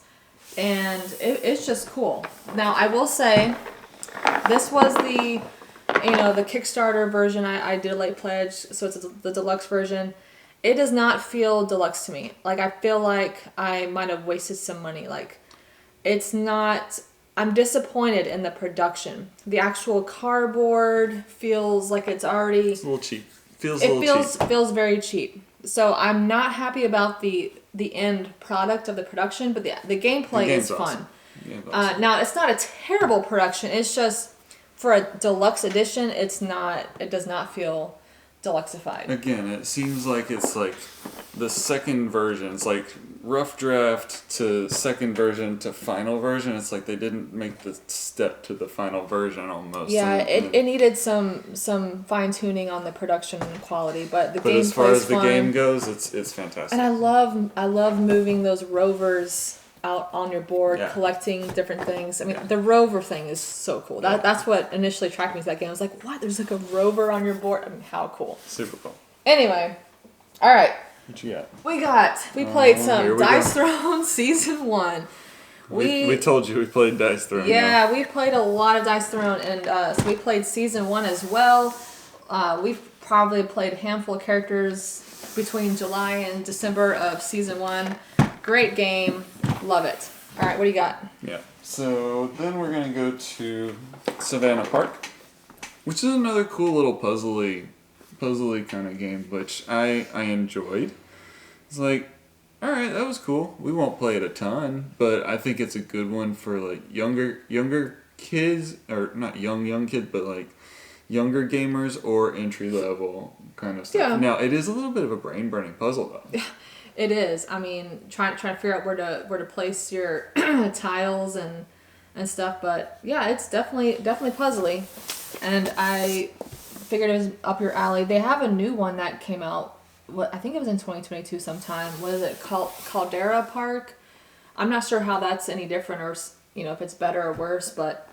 and it's just cool. Now I will say, this was the Kickstarter version. I did a late pledge, so it's the deluxe version. It does not feel deluxe to me. Like, I feel like I might have wasted some money. Like, it's not. I'm disappointed in the production. The actual cardboard feels like it's already. It's a little cheap. Feels very cheap. So I'm not happy about the end product of the production, but the gameplay is fun. Awesome. Now it's not a terrible production. It's just for a deluxe edition, it's not. It does not feel deluxeified. Again, it seems like it's like the second version. It's like rough draft to second version to final version. It's like they didn't make the step to the final version almost. Yeah, it needed some fine tuning on the production quality, but the game as far as fun. the game goes, it's fantastic. And I love moving those rovers out on your board, collecting different things. I mean, the rover thing is so cool. That's what initially attracted me to that game. I was like, what? There's like a rover on your board? I mean, how cool. Super cool. Anyway, all right. What you got? We played some Dice Throne Season 1. We told you we played Dice Throne. Yeah, we played a lot of Dice Throne, and so we played Season 1 as well. We've probably played a handful of characters between July and December of Season 1. Great game. Love it. All right, what do you got? Yeah. So then we're going to go to Savannah Park, which is another cool little puzzly kind of game, which I enjoyed. It's like, all right, that was cool. We won't play it a ton, but I think it's a good one for like younger kids, or not young kids, but like younger gamers or entry level kind of stuff. Yeah. Now it is a little bit of a brain burning puzzle though. It is. I mean, trying to figure out where to place your tiles and stuff, but yeah, it's definitely puzzly, and I figured it was up your alley. They have a new one that came out. I think it was in 2022 sometime. What is it called? Caldera Park. I'm not sure how that's any different, or if it's better or worse, but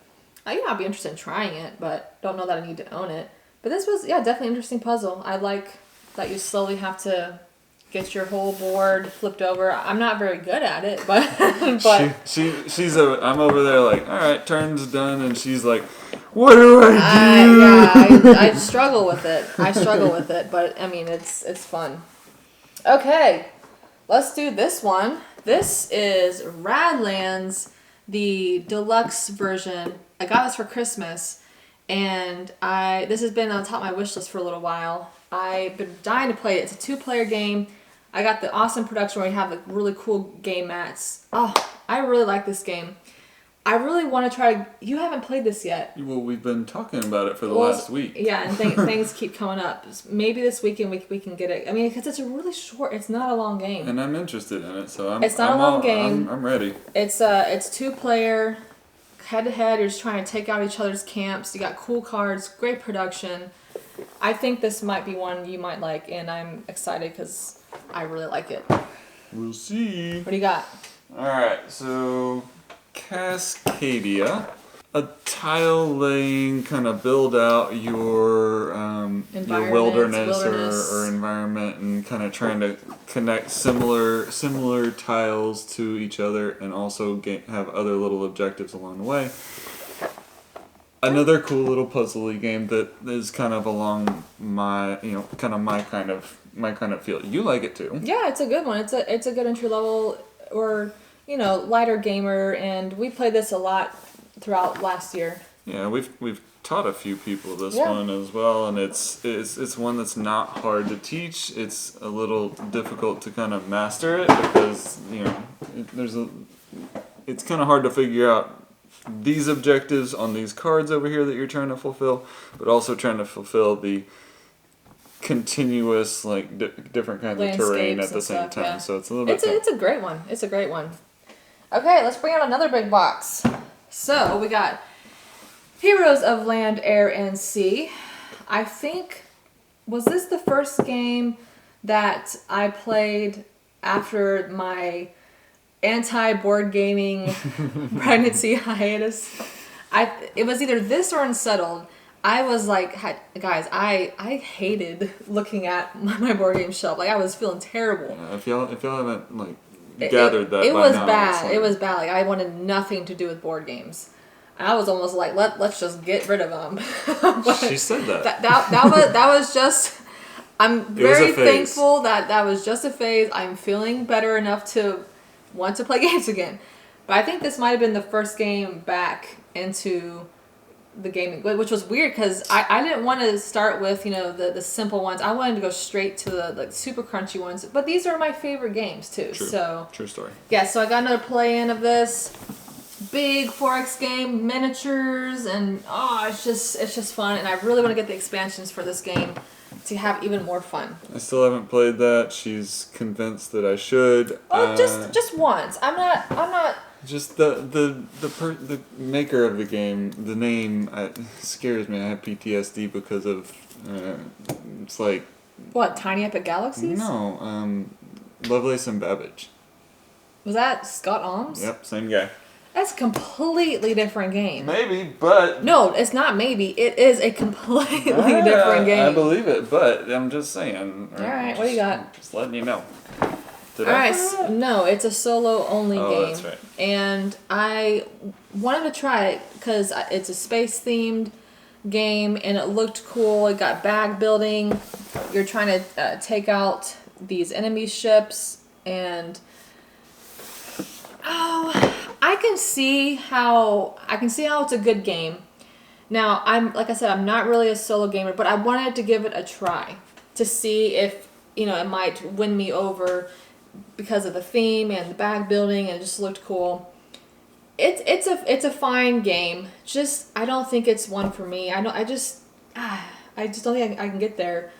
I'd be interested in trying it, but don't know that I need to own it. But this was definitely an interesting puzzle. I like that you slowly have to get your whole board flipped over. I'm not very good at it, but I'm over there like, all right, turn's done, and she's like, what do I do? I struggle with it. But I mean, it's fun. Okay, let's do this one. This is Radlands, the deluxe version. I got this for Christmas, and this has been on top of my wish list for a little while. I've been dying to play it. It's a 2-player game. I got the awesome production where you have like really cool game mats. Oh, I really like this game. I really want to try. You haven't played this yet. Well, we've been talking about it for the last week. Yeah, and things keep coming up. Maybe this weekend we can get it. I mean, because it's a really short. It's not a long game. And I'm interested in it, so It's not a long game. I'm ready. It's 2-player, head to head. You're just trying to take out each other's camps. You got cool cards, great production. I think this might be one you might like, and I'm excited because I really like it. We'll see. What do you got? All right, so Cascadia, a tile laying kind of build out your wilderness or environment, and kind of trying to connect similar tiles to each other, and also have other little objectives along the way. Another cool little puzzly game that is kind of along my kind of feel. You like it too? Yeah, it's a good one. It's a good entry level or lighter gamer, and we played this a lot throughout last year. Yeah, we've taught a few people this one as well, and it's one that's not hard to teach. It's a little difficult to kind of master it because it's kind of hard to figure out these objectives on these cards over here that you're trying to fulfill, but also trying to fulfill the continuous different kinds of terrain at the same time. Yeah. So it's a little bit. It's a great one. It's a great one. Okay, let's bring out another big box. So we got Heroes of Land, Air, and Sea. I think, was this the first game that I played after my anti-board gaming pregnancy hiatus? It was either this or Unsettled. I was like, guys, I hated looking at my board game shelf. Like I was feeling terrible. Yeah, if y'all haven't like gathered that It by was now, bad. it's like- It was bad. Like I wanted nothing to do with board games. I was almost like, let's just get rid of them. She said that. That was just. I'm It was a very phase. thankful that was just a phase. I'm feeling better enough to want to play games again. But I think this might have been the first game back into the gaming, which was weird because I didn't want to start with the simple ones. I wanted to go straight to the like super crunchy ones. But these are my favorite games too. True. So True story. yeah, so I got another play-in of this big 4X game, miniatures, and it's just fun. And I really want to get the expansions for this game to have even more fun. I still haven't played that. She's convinced that I should. Oh, just once. I'm not. Just the maker of the game, the name scares me. I have PTSD because of it's like What, Tiny Epic Galaxies? no, Lovelace and Babbage. Was that Scott Alms? Yep, same guy. That's a completely different game. Maybe, but No, it's not maybe. It is a completely different game. I believe it, but I'm just saying. All right, what do you got? Just letting you know. All right, no, it's a solo only Oh, game. that's right. And I wanted to try it because it's a space themed game and it looked cool. It got bag building. You're trying to take out these enemy ships and I can see how it's a good game. Now, like I said, I'm not really a solo gamer, but I wanted to give it a try to see if it might win me over because of the theme and the bag building, and it just looked cool. It's a fine game. Just I don't think it's one for me. I just don't think I can get there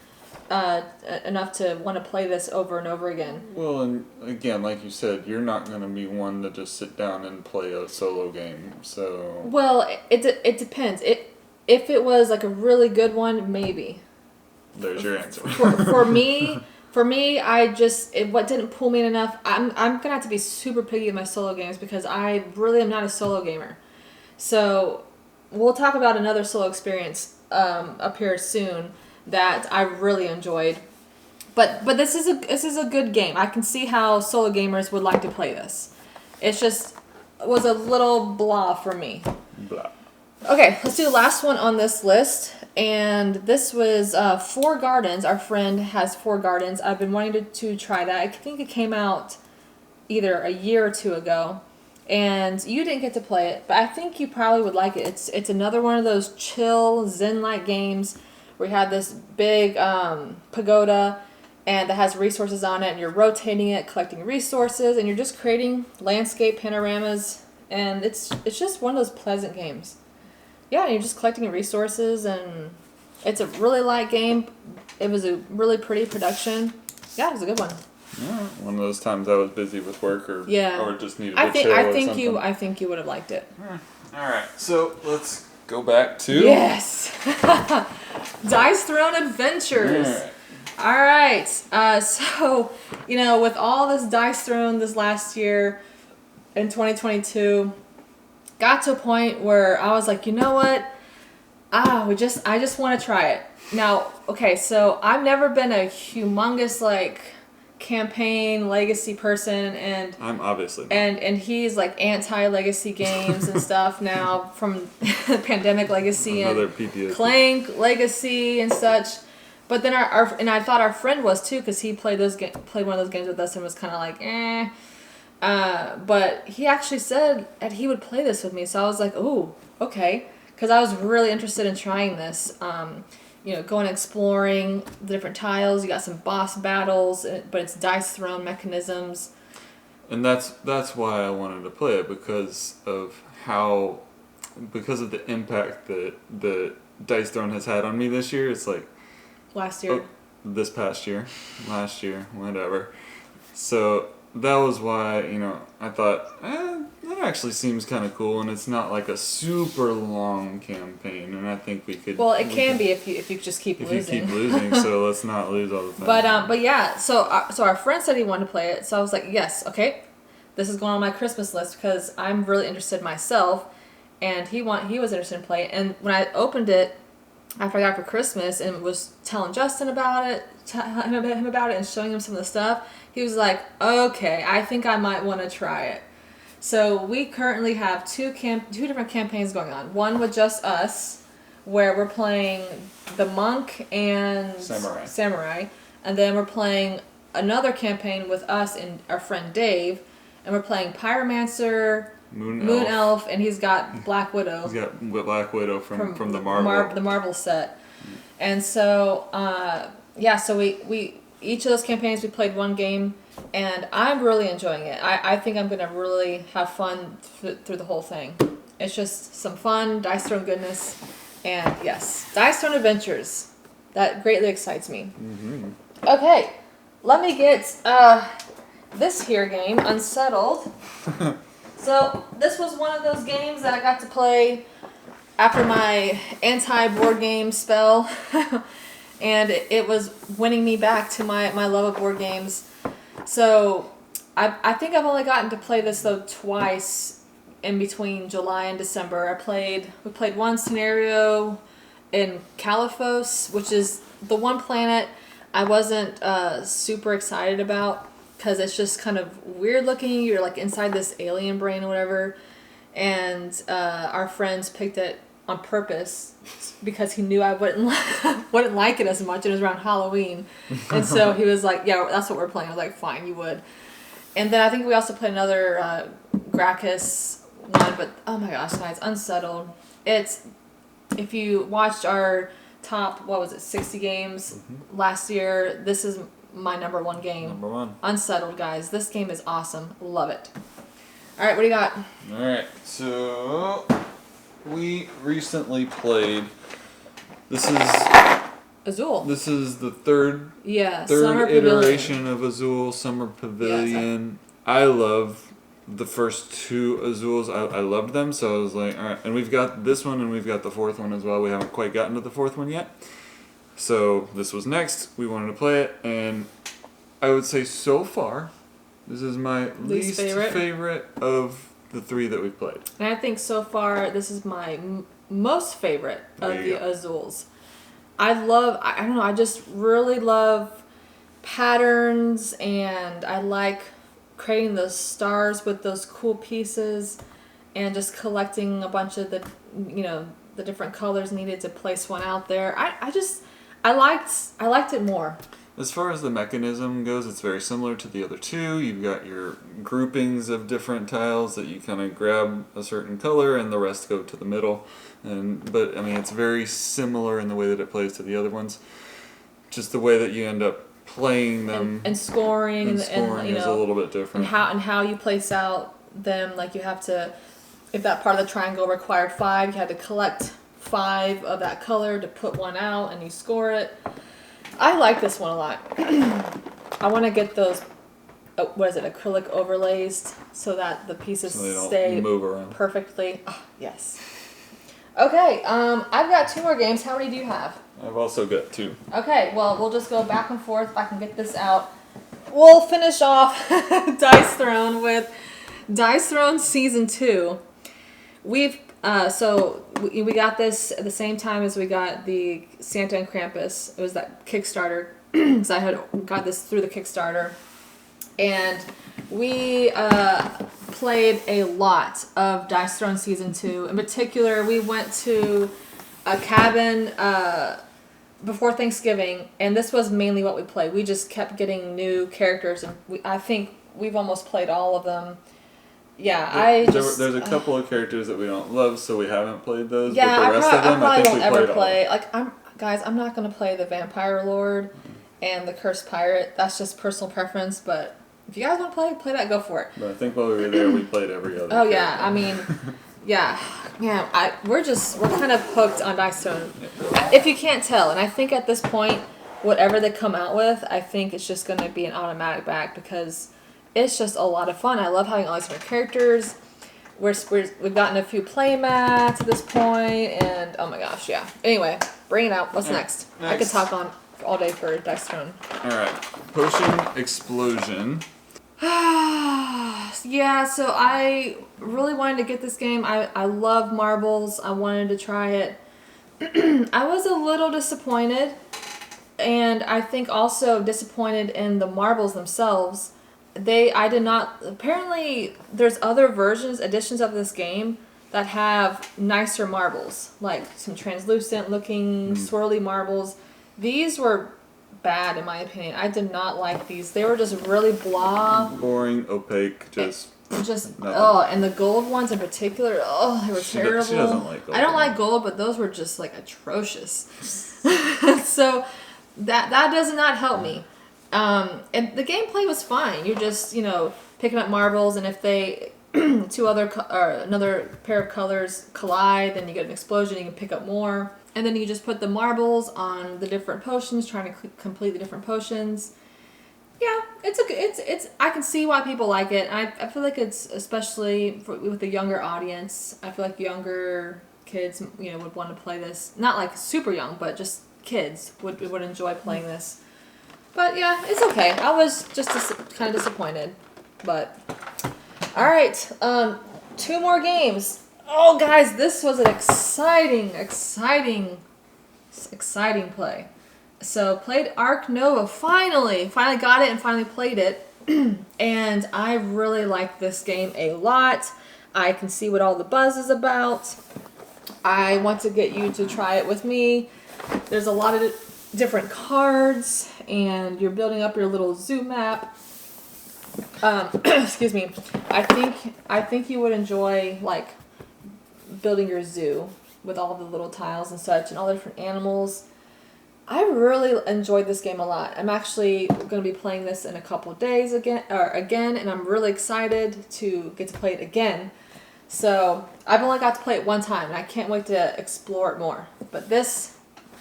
enough to want to play this over and over again. Well, and again, like you said, you're not going to be one to just sit down and play a solo game. So Well, it depends. If it was like a really good one, maybe. there's your answer. For me, what didn't pull me in enough. I'm gonna have to be super picky with my solo games because I really am not a solo gamer. So we'll talk about another solo experience up here soon that I really enjoyed. But this is a good game. I can see how solo gamers would like to play this. It was a little blah for me. Blah. Okay, let's do the last one on this list. And this was Four Gardens. Our friend has Four Gardens. I've been wanting to try that. I think it came out either a year or two ago. And you didn't get to play it, but I think you probably would like it. It's another one of those chill, zen-like games where you have this big pagoda and that has resources on it, and you're rotating it, collecting resources, and you're just creating landscape panoramas. And it's just one of those pleasant games. Yeah, you're just collecting resources, and it's a really light game. It was a really pretty production. Yeah, it was a good one. Yeah, one of those times I was busy with work or just needed to chill or something. I think you would have liked it. All right, so let's go back to Yes, Dice Throne Adventures. All right. So with all this Dice Throne this last year in 2022. Got to a point where I was like, you know what? I just want to try it. Now, okay, so I've never been a humongous campaign legacy person, and I'm obviously and he's like anti-legacy games and stuff now from Pandemic Legacy another and PTSD. Clank Legacy and such. But then and I thought our friend was too, because he played one of those games with us and was kind of like eh. But he actually said that he would play this with me, so I was like, "Ooh, okay," because I was really interested in trying this. Going exploring the different tiles. You got some boss battles, but it's dice thrown mechanisms. And that's why I wanted to play it, because of the impact that the Dice Throne has had on me this year. It's like Last year. this past year, last year, whatever. So that was why, I thought, that actually seems kind of cool, and it's not like a super long campaign, and I think we could... Well, it can be if you just keep losing. If you keep losing, so let's not lose all the time. But yeah, so our friend said he wanted to play it, so I was like, yes, okay, this is going on my Christmas list, because I'm really interested myself, and he was interested in playing it, and when I opened it, after I got it for Christmas and was telling Justin about it, him about it, and showing him some of the stuff, he was like, "Okay, I think I might want to try it." So we currently have two different campaigns going on. One with just us, where we're playing the monk and samurai, and then we're playing another campaign with us and our friend Dave, and we're playing pyromancer, Moon Elf, and he's got Black Widow. He's got Black Widow from the Marvel the Marvel set. And so so we each of those campaigns we played one game, and I'm really enjoying it. I think I'm gonna really have fun through the whole thing. It's just some fun Dice Throne goodness, and yes, Dice Throne Adventures. That greatly excites me. Mm-hmm. Okay, let me get this here game, Unsettled. So this was one of those games that I got to play after my anti-board game spell. And it was winning me back to my love of board games. So I think I've only gotten to play this though twice in between July and December. We played one scenario in Caliphos, which is the one planet I wasn't super excited about because it's just kind of weird looking. You're like inside this alien brain or whatever. And our friends picked it on purpose because he knew I wouldn't like it as much. It was around Halloween. And so he was like, yeah, that's what we're playing. I was like, fine, you would. And then I think we also played another Gracchus one, but oh my gosh, guys, Unsettled. If you watched our top, 60 games last year, this is my number one game. Number one. Unsettled, guys. This game is awesome. Love it. All right, what do you got? All right, so we recently played. This is Azul. This is the third Summer iteration Pavilion. of Azul Summer Pavilion. I love the first two Azuls. I loved them, so I was like, all right. And we've got this one, and we've got the fourth one as well. We haven't quite gotten to the fourth one yet. So this was next. We wanted to play it, and I would say so far, this is my least favorite of the three that we've played. And I think so far this is my most favorite of the Azuls. I don't know, I just really love patterns, and I like creating those stars with those cool pieces and just collecting a bunch of the different colors needed to place one out there. I liked it more. As far as the mechanism goes, it's very similar to the other two. You've got your groupings of different tiles that you kind of grab a certain color and the rest go to the middle. But I mean, it's very similar in the way that it plays to the other ones. Just the way that you end up playing them and scoring is a little bit different. And how you place out them, like you have to, if that part of the triangle required 5, you had to collect 5 of that color to put one out, and you score it. I like this one a lot. I want to get those, acrylic overlays so that the pieces stay move around perfectly. Oh, yes. Okay, I've got 2 more games. How many do you have? I've also got 2. Okay, well, we'll just go back and forth if I can get this out. We'll finish off Dice Throne with Dice Throne Season 2. We got this at the same time as we got the Santa and Krampus. It was that Kickstarter, because I had got this through the Kickstarter. And we played a lot of Dice Throne Season 2. In particular, we went to a cabin before Thanksgiving, and this was mainly what we played. We just kept getting new characters, and I think we've almost played all of them. Yeah, there's a couple of characters that we don't love, so we haven't played those. Yeah, but the rest of them, I think won't we played ever play. all. I'm not gonna play the Vampire Lord and the Cursed Pirate. That's just personal preference. But if you guys want to play that, go for it. But I think while we were there, we played every other. Oh yeah, I mean, yeah, man. We're kind of hooked on Dice Throne. If you can't tell, and I think at this point, whatever they come out with, I think it's just gonna be an automatic back because it's just a lot of fun. I love having all these different characters. We've gotten a few play mats at this point, and oh my gosh, yeah. Anyway, bring it out. What's next? I could talk on all day for Dice Throne. All right, Potion Explosion. Yeah, so I really wanted to get this game. I love marbles. I wanted to try it. I was a little disappointed, and I think also disappointed in the marbles themselves. I did not. Apparently, there's other editions of this game that have nicer marbles, like some translucent looking swirly marbles. These were bad in my opinion. I did not like these. They were just really blah. Boring, opaque, just Just nothing. and the gold ones in particular, they were terrible. She doesn't like gold. I don't like gold, but those were just like atrocious. So that does not help me. And the gameplay was fine. You're just picking up marbles, and if they another pair of colors collide, then you get an explosion. You can pick up more, and then you just put the marbles on the different potions, trying to complete the different potions. Yeah, it's I can see why people like it. I feel like it's especially with the younger audience. I feel like younger kids, would want to play this. Not like super young, but just kids would enjoy playing this. But yeah, it's okay. I was just kind of disappointed, but all right. 2 more games. Oh, guys, this was an exciting play. So played Ark Nova. Finally got it and finally played it. And I really like this game a lot. I can see what all the buzz is about. I want to get you to try it with me. There's a lot of different cards, and you're building up your little zoo map. Excuse me. I think you would enjoy like building your zoo with all the little tiles and such, and all the different animals. I really enjoyed this game a lot. I'm actually going to be playing this in a couple days again, and I'm really excited to get to play it again. So I've only got to play it one time, and I can't wait to explore it more. But this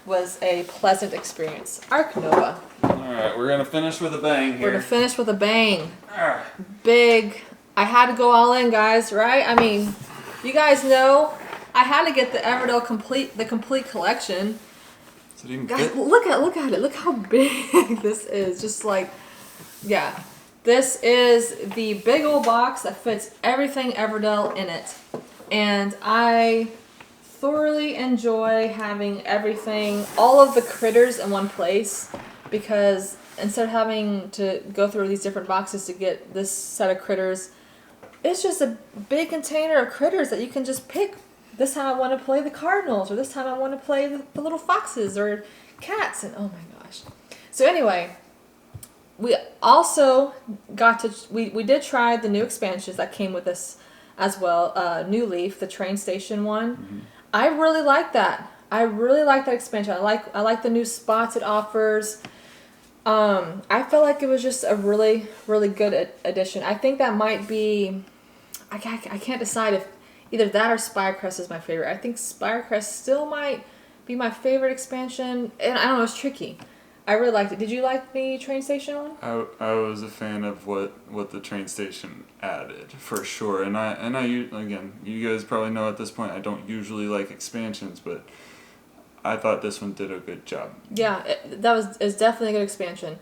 was a pleasant experience. Ark Nova. All right, we're gonna finish with a bang here. We're gonna finish with a bang. Big. I had to go all in, guys. Right? I mean, you guys know I had to get the Everdell complete collection. Does it even Guys, fit? look at it. Look how big this is. Just like, yeah. This is the big old box that fits everything Everdell in it. And I thoroughly enjoy having everything, all of the critters in one place, because instead of having to go through these different boxes to get this set of critters, it's just a big container of critters that you can just pick. This time I want to play the cardinals, or this time I want to play the little foxes or cats, and oh my gosh. So anyway, we also got to, we did try the new expansions that came with this as well. New Leaf, the train station one. Mm-hmm. I really like that. I really like that expansion. I like the new spots it offers. I felt like it was just a really, really good addition. I think that might be, I can't decide if either that or Spirecrest is my favorite. I think Spirecrest still might be my favorite expansion. And I don't know, it's tricky. I really liked it. Did you like the train station one? I was a fan of what the train station added, for sure. And I again, you guys probably know at this point I don't usually like expansions, but I thought this one did a good job. Yeah, it's definitely a good expansion.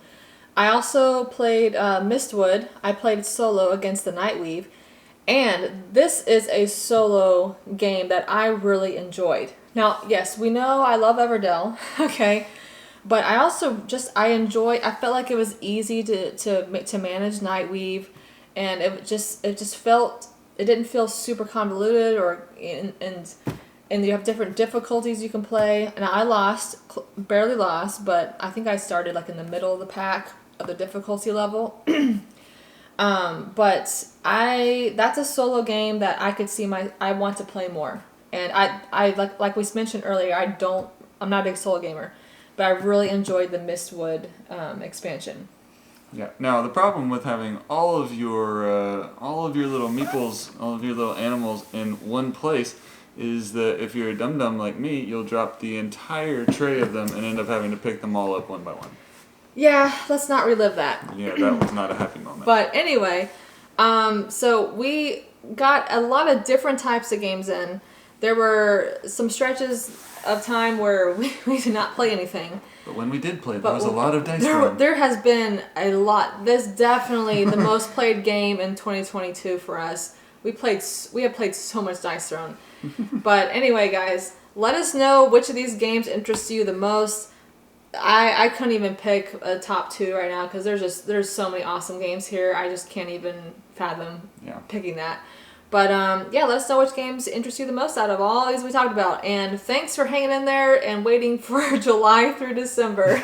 I also played Mistwood. I played solo against the Nightweave. And this is a solo game that I really enjoyed. Now, yes, we know I love Everdell, okay? But I also I felt like it was easy to manage Nightweave, and it didn't feel super convoluted, and you have different difficulties you can play. And I barely lost, but I think I started like in the middle of the pack of the difficulty level. But that's a solo game that I could see I want to play more. And I like we mentioned earlier, I'm not a big solo gamer, but I really enjoyed the Mistwood expansion. Yeah. Now the problem with having all of your little meeples, all of your little animals in one place, is that if you're a dum-dum like me, you'll drop the entire tray of them and end up having to pick them all up one by one. Yeah, let's not relive that. Yeah, that was not a happy moment. But anyway, so we got a lot of different types of games in. There were some stretches of time where we did not play anything. But when we did play, there was a lot of dice rolling. There has been a lot. This definitely the most played game in 2022 for us. We have played so much Dice Throne. But anyway, guys, let us know which of these games interest you the most. I couldn't even pick a top 2 right now because there's so many awesome games here. I just can't even fathom picking that. But let us know which games interest you the most out of all these we talked about. And thanks for hanging in there and waiting for July through December.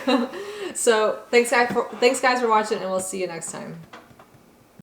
So thanks guys for watching, and we'll see you next time.